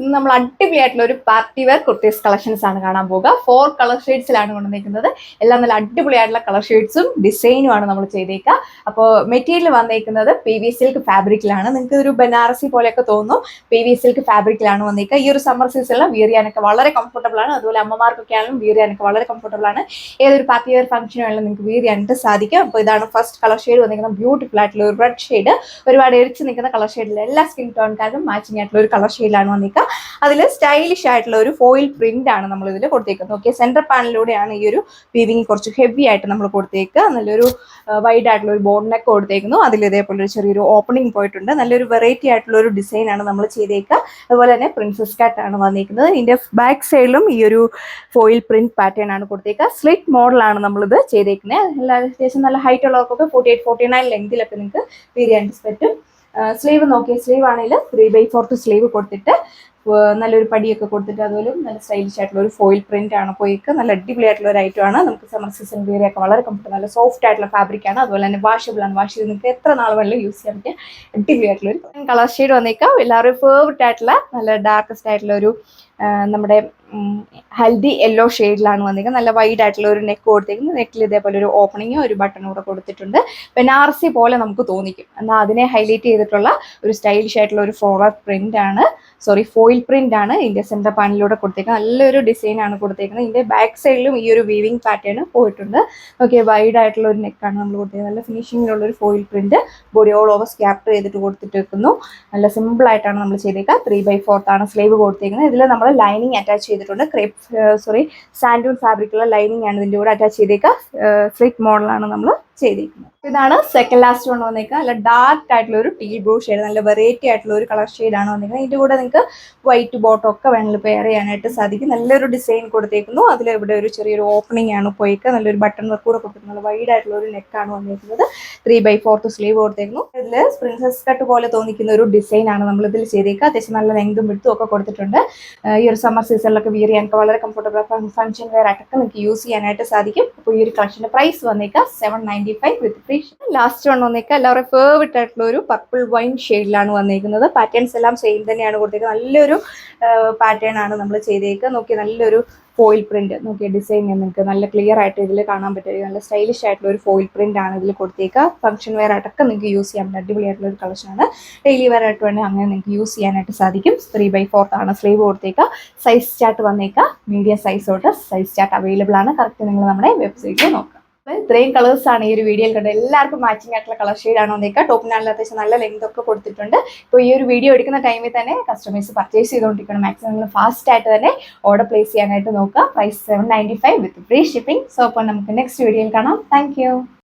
ഇന്ന് നമ്മൾ അടിപൊളിയായിട്ടുള്ള ഒരു പാർട്ടി വെയർ കുർത്തീസ് കളക്ഷൻസ് ആണ് കാണാൻ പോകുക. 4 കളർ ഷെയ്ഡ്സിലാണ് കൊണ്ടുവന്നിരിക്കുന്നത്. എല്ലാം നല്ല അടിപൊളിയായിട്ടുള്ള കളർ ഷെയ്ഡ്സും ഡിസൈനും ആണ് നമ്മൾ ചെയ്തേക്കുക. അപ്പോൾ മെറ്റീരിയൽ വന്നിരിക്കുന്നത് PV സിൽക്ക് ഫാബ്രിക്കിലാണ്. നിങ്ങൾക്ക് ഒരു ബനാറസി പോലെയൊക്കെ തോന്നും. PV സിൽക്ക് ഫാബ്രിക്കിലാണ് വന്നിരിക്കുക. ഈ ഒരു സമ്മർ സീസണിൽ വിയർ ചെയ്യാനൊക്കെ വളരെ കംഫർട്ടബിൾ ആണ്. അതുപോലെ അമ്മമാർക്കൊക്കെ ആണെങ്കിലും വിയർ ചെയ്യാനൊക്കെ വളരെ കംഫർട്ടബിൾ ആണ്. ഏതൊരു പാർട്ടി വെയർ ഫംഗ്ഷനും ആണെങ്കിലും നിങ്ങൾക്ക് വിയർ ചെയ്യാനായിട്ട് സാധിക്കും. അപ്പോൾ ഇതാണ് ഫസ്റ്റ് കളർ ഷെയ്ഡ് വന്നിരിക്കുന്നത്. ബ്യൂട്ടിഫുൾ ആയിട്ടുള്ള ഒരു റെഡ് ഷെയ്ഡ്, ഒരുപാട് എരിച്ച് നിൽക്കുന്ന കളർ ഷെയ്ഡിൽ എല്ലാ സ്കിൻ ടോൺകാർക്കും മാച്ചിങ് ആയിട്ടുള്ള ഒരു കളർ ഷെയ്ഡിലാണ് വന്നിരിക്കുക. അതിൽ സ്റ്റൈലിഷ് ആയിട്ടുള്ള ഒരു ഫോയിൽ പ്രിന്റ് ആണ് നമ്മൾ ഇതിൽ കൊടുത്തേക്കുന്നത്. ഓക്കെ, സെന്റർ പാനലിലൂടെയാണ് ഈ ഒരു വീവിങ് കുറച്ച് ഹെവി ആയിട്ട് നമ്മൾ കൊടുത്തേക്കുക. നല്ലൊരു വൈഡ് ആയിട്ടുള്ള ഒരു ബോർഡ് നെക്ക് കൊടുത്തേക്കുന്നു. അതിൽ ഇതേപോലെ ഒരു ചെറിയൊരു ഓപ്പണിംഗ് പോയിട്ടുണ്ട്. നല്ലൊരു വെറൈറ്റി ആയിട്ടുള്ള ഒരു ഡിസൈൻ ആണ് നമ്മൾ ചെയ്തേക്കുക. അതുപോലെ തന്നെ പ്രിൻസസ് കട്ട് ആണ് വന്നിരിക്കുന്നത്. ഇതിന്റെ ബാക്ക് സൈഡിലും ഈ ഒരു ഫോയിൽ പ്രിന്റ് പാറ്റേൺ ആണ് കൊടുത്തേക്കുക. സ്ലിറ്റ് മോഡലാണ് നമ്മളിത് ചെയ്തേക്കുന്നത്. എല്ലാ അത്യാവശ്യം നല്ല ഹൈറ്റ് ഉള്ളവർക്കൊക്കെ 48-49 ലെങ്തിലൊക്കെ നിങ്ങൾക്ക് വീരിയാൻ പറ്റും. സ്ലീവ് നോക്കിയ സ്ലീവ് ആണെങ്കിൽ 3/4 സ്ലീവ് കൊടുത്തിട്ട് നല്ലൊരു പടിയൊക്കെ കൊടുത്തിട്ട് അതുപോലെ നല്ല സ്റ്റൈലിഷ് ആയിട്ടുള്ള ഒരു ഫോയിൽ പ്രിന്റ് ആണ് പോയിക്ക്. നല്ല അടിപൊളിയായിട്ടുള്ള ഒരു ഐറ്റം ആണ്. നമുക്ക് സമ്മർ സീസൺ വീരിയൊക്കെ വളരെ കംഫർട്ടബിൾ, നല്ല സോഫ്റ്റ് ആയിട്ടുള്ള ഫാബ്രിക് ആണ്. അതുപോലെ തന്നെ വാഷബിൾ ആണ്. വാഷ് ചെയ്ത് നിങ്ങൾക്ക് എത്ര നാൾ വേണമെങ്കിലും യൂസ് ചെയ്യാൻ പറ്റിയ അടിപൊളിയായിട്ടുള്ള ഒരു കളർ ഷെയ്ഡ് വന്നേക്കാം. എല്ലാവരും ഫേവറേറ്റ് ആയിട്ടുള്ള നല്ല ഡാർക്കസ്റ്റ് ആയിട്ടുള്ള ഒരു നമ്മുടെ ഹൽദി യെല്ലോ ഷെയ്ഡിലാണ് വന്നിരിക്കുന്നത്. നല്ല വൈഡ് ആയിട്ടുള്ള ഒരു നെക്ക് കൊടുത്തിരിക്കുന്നത്. നെക്കിൽ ഇതേപോലെ ഒരു ഓപ്പണിങ്ങും ഒരു ബട്ടൺ കൂടെ കൊടുത്തിട്ടുണ്ട്. ബനാറസി പോലെ നമുക്ക് തോന്നിക്കും. എന്നാൽ അതിനെ ഹൈലൈറ്റ് ചെയ്തിട്ടുള്ള ഒരു സ്റ്റൈലിഷ് ആയിട്ടുള്ള ഒരു ഫ്ലോറൽ പ്രിന്റ് ആണ്, ഫോയിൽ പ്രിന്റ് ആണ് ഇതിന്റെ സെന്റർ പാനലിലൂടെ കൊടുത്തേക്കുന്നത്. നല്ലൊരു ഡിസൈൻ ആണ് കൊടുത്തേക്കുന്നത്. ഇതിന്റെ ബാക്ക് സൈഡിലും ഈ ഒരു വീവിംഗ് പാറ്റേൺ പോയിട്ടുണ്ട്. ഓക്കെ, വൈഡ് ആയിട്ടുള്ള ഒരു നെക്കാണ് നമ്മൾ കൊടുത്തേക്കുന്നത്. നല്ല ഫിനിഷിങ്ങിലുള്ള ഒരു foil print, body all over സ്കാപ്റ്റ് ചെയ്തിട്ട് കൊടുത്തിട്ട് വെക്കുന്നു. നല്ല സിമ്പിൾ ആയിട്ടാണ് നമ്മൾ ചെയ്തേക്കുക. 3/4 ആണ് സ്ലീവ് കൊടുത്തേക്കുന്നത്. ഇതിൽ നമ്മൾ ലൈനിങ് അറ്റാച്ച് ചെയ്തിട്ടുണ്ട്. സാൻഡൂൺ ഫാബ്രിക്കുള്ള ലൈനിങ് ആണ് ഇതിന്റെ കൂടെ അറ്റാച്ച് ചെയ്തേക്കുക. സ്ലിറ്റ് മോഡലാണ് നമ്മൾ ചെയ്തിരിക്കുന്നത്. ഇതാണ് സെക്കൻഡ് ലാസ്റ്റ് കൊണ്ട് വന്നേക്കുക. നല്ല ഡാർക്ക് ആയിട്ടുള്ള ഒരു ടീൽ ബ്ലൂ ഷെയ്ഡ്, നല്ല വെറൈറ്റി ആയിട്ടുള്ള ഒരു കളർ ഷെയ്ഡാണ് വന്നിരിക്കുന്നത്. ഇതിന്റെ കൂടെ നിങ്ങൾക്ക് വൈറ്റ് ബോട്ടം ഒക്കെ വേണമെങ്കിൽ പെയർ ചെയ്യാനായിട്ട് സാധിക്കും. നല്ലൊരു ഡിസൈൻ കൊടുത്തേക്കുന്നു. അതിൽ ഇവിടെ ഒരു ചെറിയൊരു ഓപ്പണിംഗ് ആണ് പോയിക്കുക. നല്ലൊരു ബട്ടൺ വർക്ക് കൂടെ കൊടുത്തിട്ടുണ്ട്. നല്ല വൈഡ് ആയിട്ടുള്ള ഒരു നെക്കാണ് വന്നിരിക്കുന്നത്. 3/4 സ്ലീവ് കൊടുത്തേക്കുന്നു. ഇതിൽ പ്രിൻസസ് കട്ട് പോലെ തോന്നിക്കുന്ന ഒരു ഡിസൈൻ ആണ് നമ്മൾ ഇതിൽ ചെയ്തേക്കുക. അത്യാവശ്യം നല്ല ലെങ്തും വിഡ്ത്തും ഒക്കെ കൊടുത്തിട്ടുണ്ട്. ഈ ഒരു സമ്മർ സീസണിലൊക്കെ വിയർ ചെയ്യാനൊക്കെ വളരെ കംഫർട്ടബിൾ, ഫംഗ്ഷൻ വെയർ ആയിട്ടൊക്കെ നിങ്ങൾക്ക് യൂസ് ചെയ്യാനായിട്ട് സാധിക്കും. അപ്പോൾ ഈ ഒരു കളക്ഷന്റെ പ്രൈസ് വന്നേക്കുക 795 വിത്ത് ഫ്രീ. ലാസ്റ്റ് വൺ വന്നേക്കുക എല്ലാവരും ഫേവറേറ്റ് ആയിട്ടുള്ള ഒരു പർപ്പിൾ വൈൻ ഷെയ്ഡിലാണ് വന്നിരിക്കുന്നത്. പാറ്റേൺസ് എല്ലാം സെയിം തന്നെയാണ് കൊടുത്തേക്കുന്നത്. നല്ലൊരു പാറ്റേൺ ആണ് നമ്മൾ ചെയ്തേക്കുക. നോക്കി നല്ലൊരു ഫോയിൽ പ്രിന്റ്, നോക്കിയ ഡിസൈൻ നിങ്ങൾക്ക് നല്ല ക്ലിയർ ആയിട്ട് ഇതിൽ കാണാൻ പറ്റും. നല്ല സ്റ്റൈലിഷ് ആയിട്ടുള്ള ഒരു ഫോയിൽ പ്രിന്റ് ആണ് ഇതിൽ കൊടുത്തേക്കുക. ഫംഗ്ഷൻ വെയർ ആയിട്ടൊക്കെ നിങ്ങൾക്ക് യൂസ് ചെയ്യാൻ പറ്റും. അടിപൊളിയായിട്ടുള്ള ഒരു കളക്ഷനാണ്. ഡെയിലി വെയർ ആയിട്ട് വേണമെങ്കിൽ അങ്ങനെ നിങ്ങൾക്ക് യൂസ് ചെയ്യാനായിട്ട് സാധിക്കും. 3/4 ആണ് സ്ലീവ് കൊടുത്തേക്കുക. സൈസ് ചാർട്ട് വന്നേക്കുക. മീഡിയം സൈസ് തൊട്ട് സൈസ് ചാർട്ട് അവൈലബിൾ ആണ്. കറക്റ്റ് നിങ്ങൾ നമ്മുടെ വെബ്സൈറ്റിൽ നോക്കാം. ഇത്രയും കളേഴ്സ് ആണ് ഈ ഒരു വീഡിയോയിൽ കണ്ടത്. എല്ലാവർക്കും മാച്ചിങ് ആയിട്ടുള്ള കളർ ഷെയ്ഡ് ആണ് വന്നേക്കുക. ടോപ്പിനാണെങ്കിൽ അത്യാവശ്യം നല്ല ലെങ്ത് ഒക്കെ കൊടുത്തിട്ടുണ്ട്. ഇപ്പോൾ ഈ ഒരു വീഡിയോ എടുക്കുന്ന ടൈമിൽ തന്നെ കസ്റ്റമേഴ്സ് പർച്ചേസ് ചെയ്തുകൊണ്ടിരിക്കണം. മാക്സിമം നിങ്ങൾ ഫാസ്റ്റ് ആയിട്ട് തന്നെ ഓർഡർ പ്ലേസ് ചെയ്യാനായിട്ട് നോക്കുക. Price 795 with free shipping. So അപ്പോൾ നമുക്ക് നെക്സ്റ്റ് വീഡിയോയിൽ കാണാം. താങ്ക്